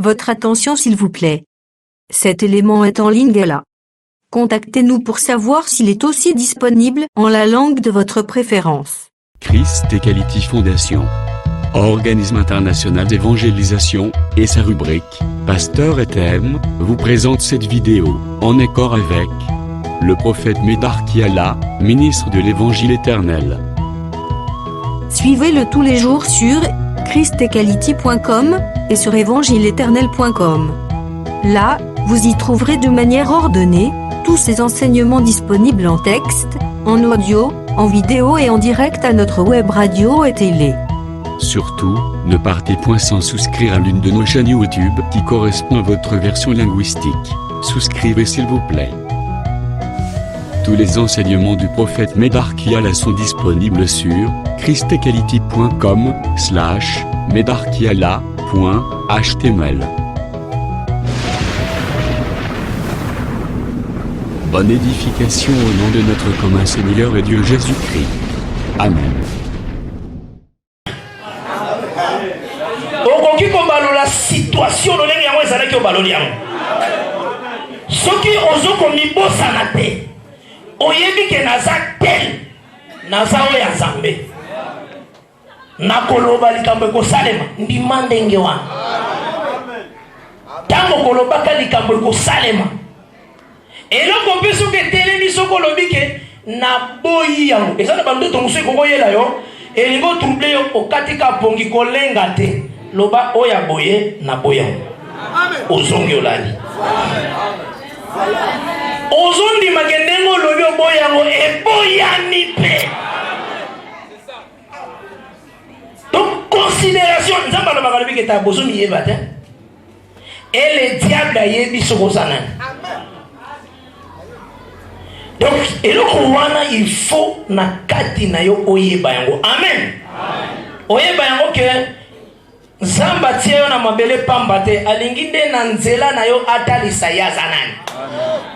Votre attention s'il vous plaît. Cet élément est en ligne là. Contactez-nous pour savoir s'il est aussi disponible en la langue de votre préférence. Christ Equality Foundation, organisme international d'évangélisation, et sa rubrique « Pasteur et thème » vous présente cette vidéo, en accord avec le prophète Médar Kiala, ministre de l'Évangile éternel. Suivez-le tous les jours sur christequality.com et sur évangile-éternel.com. Là, vous y trouverez de manière ordonnée tous ces enseignements disponibles en texte, en audio, en vidéo et en direct à notre web radio et télé. Surtout, ne partez point sans souscrire à l'une de nos chaînes YouTube qui correspond à votre version linguistique. Souscrivez s'il vous plaît. Tous les enseignements du prophète Médar Kiala sont disponibles sur christequality.com/medarkiala.html. Bonne édification au nom de notre commun Seigneur et Dieu Jésus-Christ. Amen. Okoki kobalola situation lolenge yango ezalaki obaloli yango. Soki ozoko mibosana te, oyebi ke naza tel, naza oyo Nzambe. Nakoloba likambo ekosalema, ndima ndenge wana. Tango kolobaka likambo ekosalema. Eloko mpe soki etelemi soko olobi ke naboyi yango. Eza na bandoto mosusu ekokoyela yo, elingo trouble yo okatika pongi kolenga te. Loba oya boye na boya. Ozongi olali. Ozondi makendengo lobi oboya ngo eboyani pe. Donc considération nzamba loba kalobi ke ta bozomi yeba te. Et le diable a yebi soko sana. Donc eloko wana il faut na kati na yo oyeba yango. Amen. Oyeba yango ke Zamba tiyo na mabele pambate alingi de na nzela na yo atalisa yaza nani.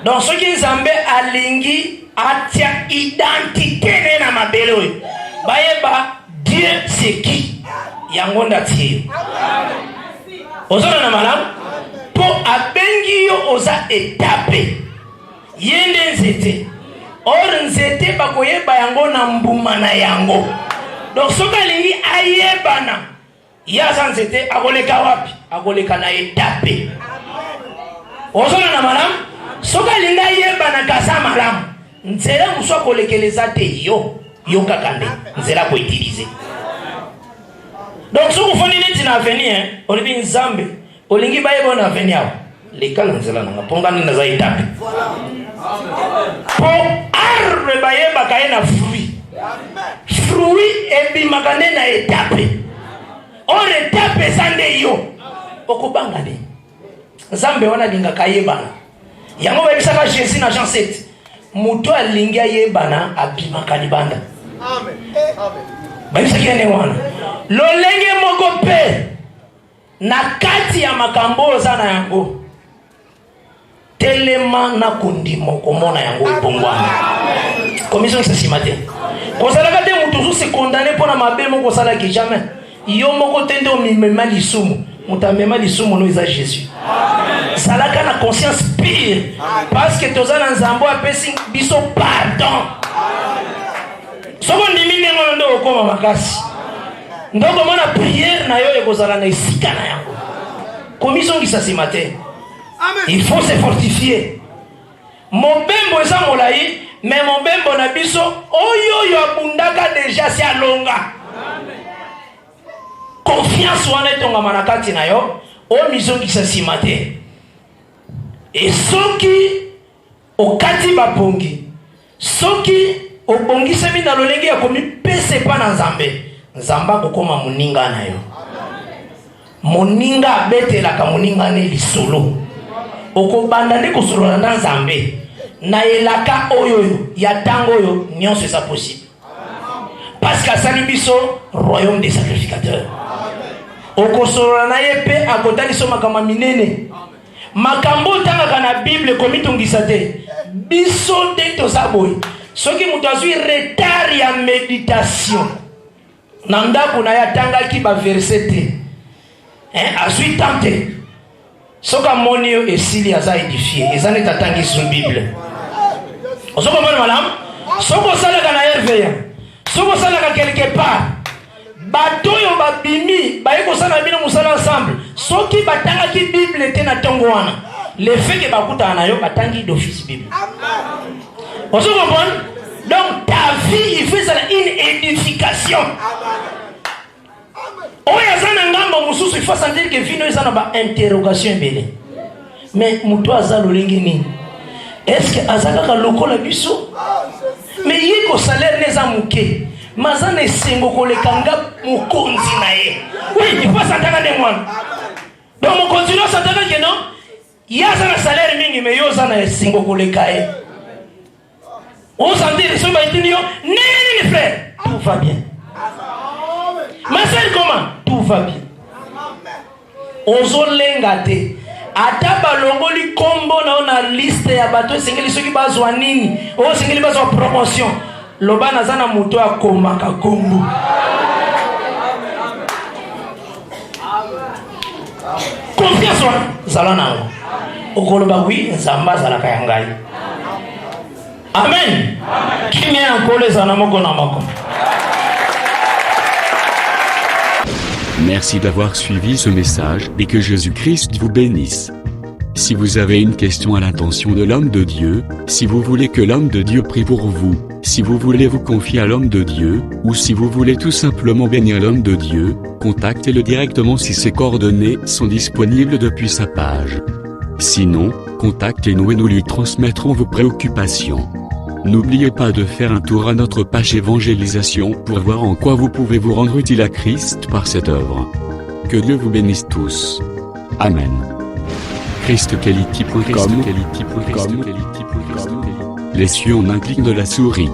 Donc ce qui Nzambe alingi atia identité ne na mabele oyo. Bayeba Dieu c'est qui? Yango ndatiyo. Ozona na malamu po abengi yo oza étape. Yende nzete. Or nzete bakoyeba yango na mbuma na yango. Donc soka alingi ayebana yaza nzete akoleka wapi? Akoleka na etape. Ozona na malamu soka linga yeba na kasa malamu nzela muso akolekeleza te yo kakande nzela ko utiliser. Donc soko foni neti na avenir olibi Nzambe olingi bayeba na avenir awo lekala nzela nanga ponga nina za etape. Po arbre bayeba kaena fruit. Fruit ebi makane na etape. Or etape sande yo okubanga de Nzambe wana linga kayebana yango bayebisaka Jésus na Jean 7 muto alingi ayebana abimaka libanda. Amen. Amen. Bayebisaki ene wana lolenge moko pe na kati ya makambo oza na yango telema na kundimo komona yango ebongwana. Commission sesima te kosalaka te mutu zusi condamné pona mabe moko salaki jamais. Yo moko tende o mimema lisumu mutamema lisumu no iza Jésus. Salaka na conscience pire parce que toza na Nzambo apesi biso pardon. Soko ndimi nengo ndo okoma makasi. Ndoko mona prière na yo ekozala na esika na yango. Commission qui s'asima te. Il faut se fortifier. Mobembo eza molai mais mobembo na biso oyo yo abundaka déjà si alonga. Confiance wana etonga manakati na yo o mizongi sa simate. Et soki okati bapongi soki obongisa mi na lolenge ya komi pese pa na Nzambe Nzamba kokoma muninga na yo. Muninga abetelaka muninga ne lisolo okobanda nde kosolola na Nzambe na elaka oyo ya tango oyo nyonso eza possible parce que asali biso royaume des sacrificateurs. Okosolola na ye pe akotaliso makama minene makambo tangaka na Bible komitungisa te biso te toza boye soki mutu azwi retard ya méditation na ndako na ya tangaki ba verset te azwi tante soka moni yo esili aza édifié ezane tatangi sur Bible osoko mona malam soko salaka na RVA soko salaka quelque part bato yo babimi bayeko sana bino musala ensemble soki batanga ki Bible te na tongo wana le fait que bakuta na yo batangi d'office Bible osoko bon donc ta vie il fait ça une édification oya zana ngambo mususu il faut sentir que vino ezana ba interrogation belé mais muto azalo lingi nini est-ce que azaka lokola biso mais yiko salaire neza muke mazana esengo kolekanga mukonzi na ye oui il faut s'entendre de moi donc mukonzi no s'entendre que non yazana salaire mingi mais yo zana esengo koleka ye on sentir so ba itinio nini frère tout va bien ma sœur comment tout va bien ozolenga te ata balongoli kombo na ona liste ya bato esengeli soki bazwa nini o sengeli bazwa promotion loba nazana moto akomaka kombo confiance wana zala nango okoloba wi nzambe azalaka ya ngai amen kimia yankolo ezala moko na moko. Merci d'avoir suivi ce message et que Jésus-Christ vous bénisse. Si vous avez une question à l'intention de l'homme de Dieu, si vous voulez que l'homme de Dieu prie pour vous, si vous voulez vous confier à l'homme de Dieu, ou si vous voulez tout simplement bénir l'homme de Dieu, contactez-le directement si ses coordonnées sont disponibles depuis sa page. Sinon, contactez-nous et nous lui transmettrons vos préoccupations. N'oubliez pas de faire un tour à notre page évangélisation pour voir en quoi vous pouvez vous rendre utile à Christ par cette œuvre. Que Dieu vous bénisse tous. Amen. ChristQuality.com. Les cieux en un clic de la souris.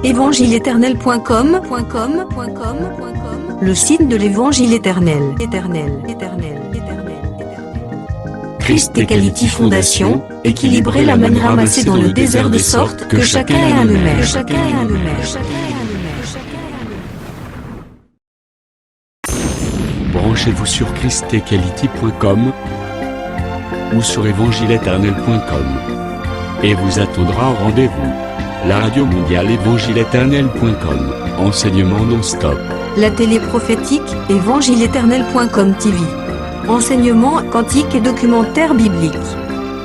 Évangile-éternel.com, le site de l'évangile éternel. Christ et Quality Fondation, équilibrer la manne ramassée dans le désert de sorte que chacun ait un maire. Branchez-vous sur ChristEquality.com ou sur évangile-éternel.com et vous attendra au rendez-vous. La radio mondiale évangile-éternel.com, enseignement non-stop. La télé prophétique évangile-éternel.com TV. Enseignement quantique et documentaire biblique.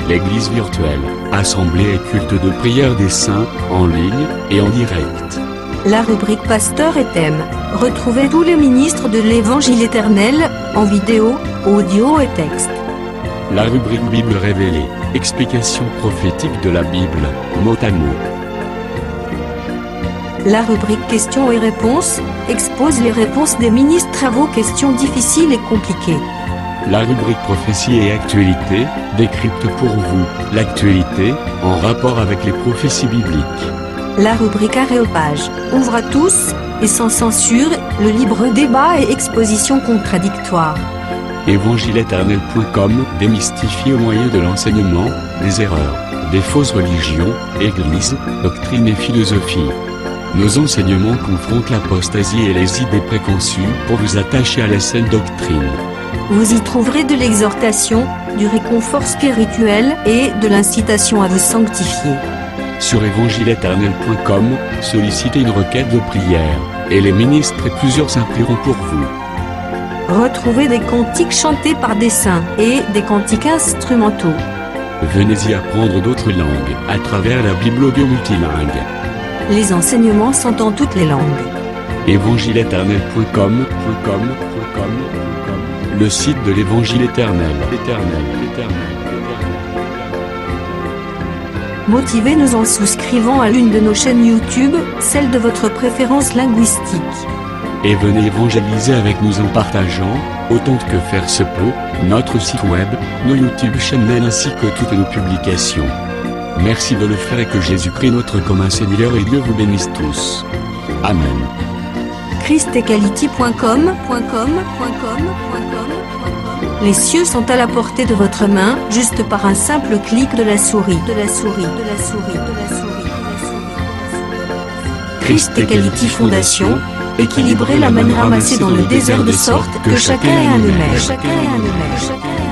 L'église virtuelle, assemblée et culte de prière des saints, en ligne et en direct. La rubrique Pasteur et thème. Retrouvez tous les ministres de l'évangile éternel, en vidéo, audio et texte. La rubrique Bible révélée, explication prophétique de la Bible, mot à mot. La rubrique questions et réponses, expose les réponses des ministres à vos questions difficiles et compliquées. La rubrique prophétie et actualité, décrypte pour vous l'actualité, en rapport avec les prophéties bibliques. La rubrique Aréopage, ouvre à tous, et sans censure, le libre débat et exposition contradictoire. Évangile-éternel.com, démystifié au moyen de l'enseignement, des erreurs, des fausses religions, églises, doctrines et philosophies. Nos enseignements confrontent l'apostasie et les idées préconçues pour vous attacher à la saine doctrine. Vous y trouverez de l'exhortation, du réconfort spirituel et de l'incitation à vous sanctifier. Sur évangile-éternel.com, sollicitez une requête de prière, et les ministres et plusieurs saints prieront pour vous. Retrouvez des cantiques chantés par des saints et des cantiques instrumentaux. Venez y apprendre d'autres langues à travers la Bible audio multilingue. Les enseignements sont en toutes les langues. évangile-éternel.com, le site de l'évangile éternel. Motivez-nous en souscrivant à l'une de nos chaînes YouTube, celle de votre préférence linguistique. Et venez évangéliser avec nous en partageant, autant que faire se peut, notre site web, nos YouTube channels ainsi que toutes nos publications. Merci de le faire et que Jésus-Christ notre commun Seigneur et Dieu vous bénisse tous. Amen. ChristEquality.com. Les cieux sont à la portée de votre main, juste par un simple clic de la souris. Christ Equality Fondation, équilibrée la manne ramassée dans le désert de sorte que chacun est un email.